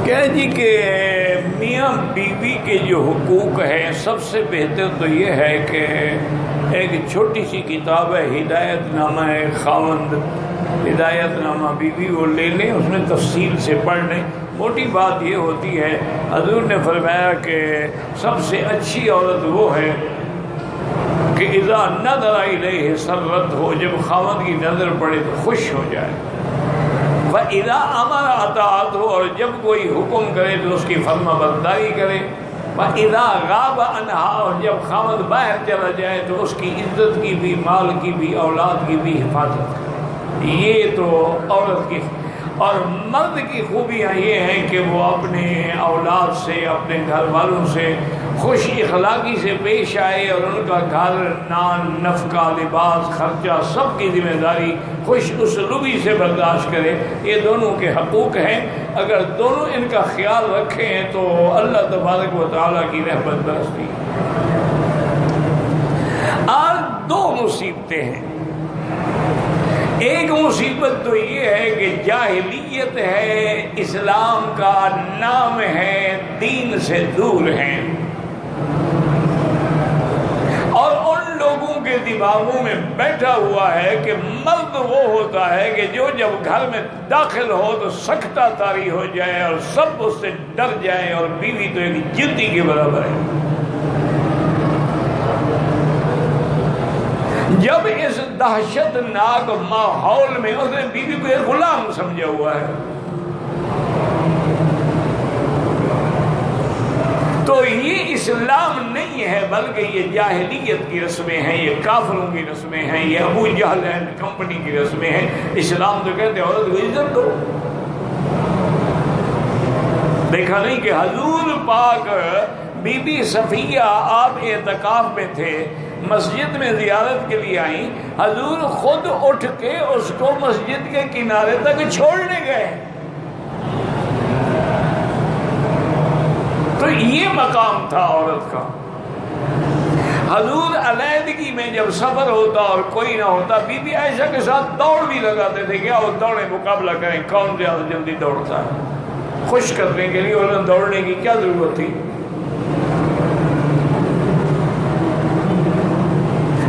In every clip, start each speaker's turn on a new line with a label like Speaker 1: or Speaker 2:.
Speaker 1: کہ جی کہ میاں بیوی کے جو حقوق ہیں سب سے بہتر تو یہ ہے کہ ایک چھوٹی سی کتاب ہے ہدایت نامہ خاوند، ہدایت نامہ بیوی وہ لے لیں، اس میں تفصیل سے پڑھ لیں۔ موٹی بات یہ ہوتی ہے، حضور نے فرمایا کہ سب سے اچھی عورت وہ ہے کہ اذا نظر الیہ سرت ہو، جب خاوند کی نظر پڑے تو خوش ہو جائے، وَإِذَا أَمَرَ اطاعت ہو، اور جب کوئی حکم کرے تو اس کی فرما برداری کرے، وَإِذَا غَابَ عَنْهَا، اور جب خاوند باہر چلا جائے تو اس کی عزت کی بھی، مال کی بھی، اولاد کی بھی حفاظت کرے۔ یہ تو عورت کی اور مرد کی خوبیاں یہ ہیں کہ وہ اپنے اولاد سے، اپنے گھر والوں سے خوش اخلاقی سے پیش آئے اور ان کا گھر، نان، نفقہ، لباس، خرچہ سب کی ذمہ داری خوش اسلوبی سے برداشت کرے۔ یہ دونوں کے حقوق ہیں، اگر دونوں ان کا خیال رکھیں تو اللہ تبارک و تعالیٰ کی رحمت برستی۔ اور دو مصیبتیں ہیں، ایک مصیبت تو یہ ہے کہ جاہلیت ہے، اسلام کا نام ہے، دین سے دور ہیں، اور ان لوگوں کے دماغوں میں بیٹھا ہوا ہے کہ مرد وہ ہوتا ہے کہ جو جب گھر میں داخل ہو تو سکتہ طاری ہو جائے اور سب اس سے ڈر جائے، اور بیوی تو ایک جوتی کے برابر ہے۔ جب اس دہشت ناک ماحول میں اس نے بیوی کو ایک غلام سمجھا ہوا ہے، تو یہ اسلام نہیں ہے بلکہ یہ جاہلیت کی رسمیں ہیں، یہ کافروں کی رسمیں ہیں، یہ ابو جہل اینڈ کمپنی کی رسمیں ہیں۔ اسلام تو کہتے ہیں عورت کو عزت دو۔ دیکھا نہیں کہ حضور پاک بی بی صفیہ آپ اعتکاف میں تھے، مسجد میں زیارت کے لیے آئیں، حضور خود اٹھ کے اس کو مسجد کے کنارے تک چھوڑنے گئے۔ تو یہ مقام تھا عورت کا۔ حضور علیحدگی میں جب سفر ہوتا اور کوئی نہ ہوتا، بی بی عائشہ کے ساتھ دوڑ بھی لگاتے تھے، کیا وہ دوڑیں مقابلہ کریں کون زیادہ جلدی دوڑتا ہے، خوش کرنے کے لیے انہیں دوڑنے کی کیا ضرورت تھی۔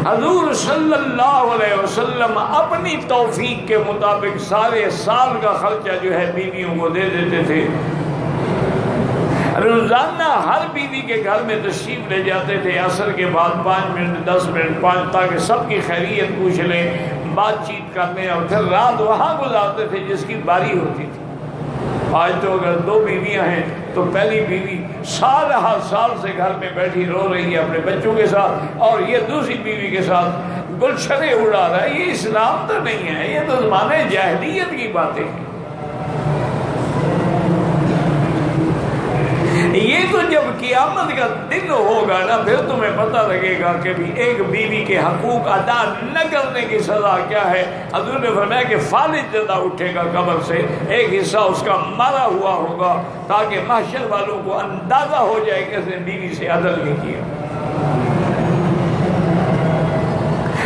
Speaker 1: حضور صلی اللہ علیہ وسلم اپنی توفیق کے مطابق سارے سال کا خرچہ جو ہے بیویوں کو دے دیتے تھے۔ روزانہ ہر بیوی کے گھر میں تشریف لے جاتے تھے، عصر کے بعد 5 منٹ 10 منٹ 5، تاکہ سب کی خیریت پوچھ لیں، بات چیت کرنے، اور پھر رات وہاں گزارتے تھے جس کی باری ہوتی تھی۔ آج تو اگر 2 بیویاں ہیں تو پہلی بیوی سال ہر سال سے گھر میں بیٹھی رو رہی ہے اپنے بچوں کے ساتھ، اور یہ دوسری بیوی کے ساتھ گلشنے اڑا رہا ہے۔ یہ اسلام تو نہیں ہے، یہ تو زمانے جاہلیت کی باتیں ہیں۔ یہ تو جب قیامت کا دن ہوگا نا، پھر تمہیں پتہ لگے گا کہ بھی ایک بیوی کے حقوق ادا نہ کرنے کی سزا کیا ہے۔ حضور نے فرمایا کہ فالج زندہ اٹھے گا قبر سے، ایک حصہ اس کا مارا ہوا ہوگا، تاکہ محشر والوں کو اندازہ ہو جائے کہ اس نے بیوی سے عدل نہیں کیا۔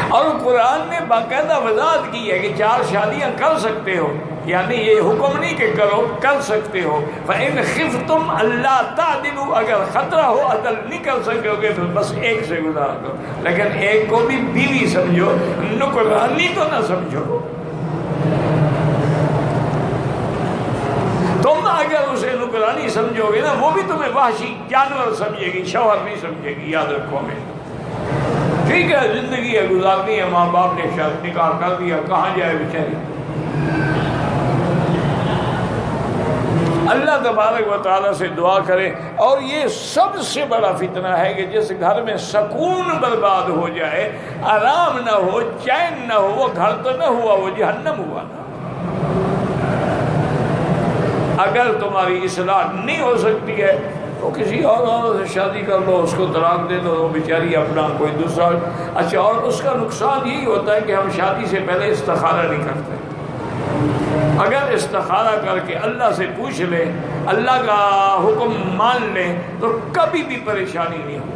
Speaker 1: اور قرآن نے باقاعدہ وضاحت کی ہے کہ 4 شادیاں کر سکتے ہو، یعنی یہ حکم نہیں کہ کرو، کر سکتے ہو۔ فَإِنْ خِفْتُمْ أَلَّا تَعْدِلُوا، اگر خطرہ ہو عدل نہیں کر سکو گے تو بس ایک سے گزار دو، لیکن ایک کو بھی بیوی سمجھو، نکرانی تو نہ سمجھو۔ تم اگر اسے نکرانی سمجھو گے نا، وہ بھی تمہیں وحشی جانور سمجھے گی، شوہر نہیں سمجھے گی، یاد رکھو ہمیں۔ ٹھیک ہے، زندگی ہے، گزارنی ہے، ماں باپ نے شاید نکاح کر دیا، کہاں جائے بیچاری۔ اللہ تبارک و تعالیٰ سے دعا کرے۔ اور یہ سب سے بڑا فتنہ ہے کہ جس گھر میں سکون برباد ہو جائے، آرام نہ ہو، چین نہ ہو، وہ گھر تو نہ ہوا، وہ جہنم ہوا نا۔ اگر تمہاری اصلاح نہیں ہو سکتی ہے تو کسی اور عورت سے شادی کر لو، اس کو طلاق دے دو، وہ بیچاری اپنا کوئی دوسرا۔ اچھا، اور اس کا نقصان یہی ہوتا ہے کہ ہم شادی سے پہلے استخارہ نہیں کرتے۔ اگر استخارہ کر کے اللہ سے پوچھ لیں، اللہ کا حکم مان لیں، تو کبھی بھی پریشانی نہیں ہوگی۔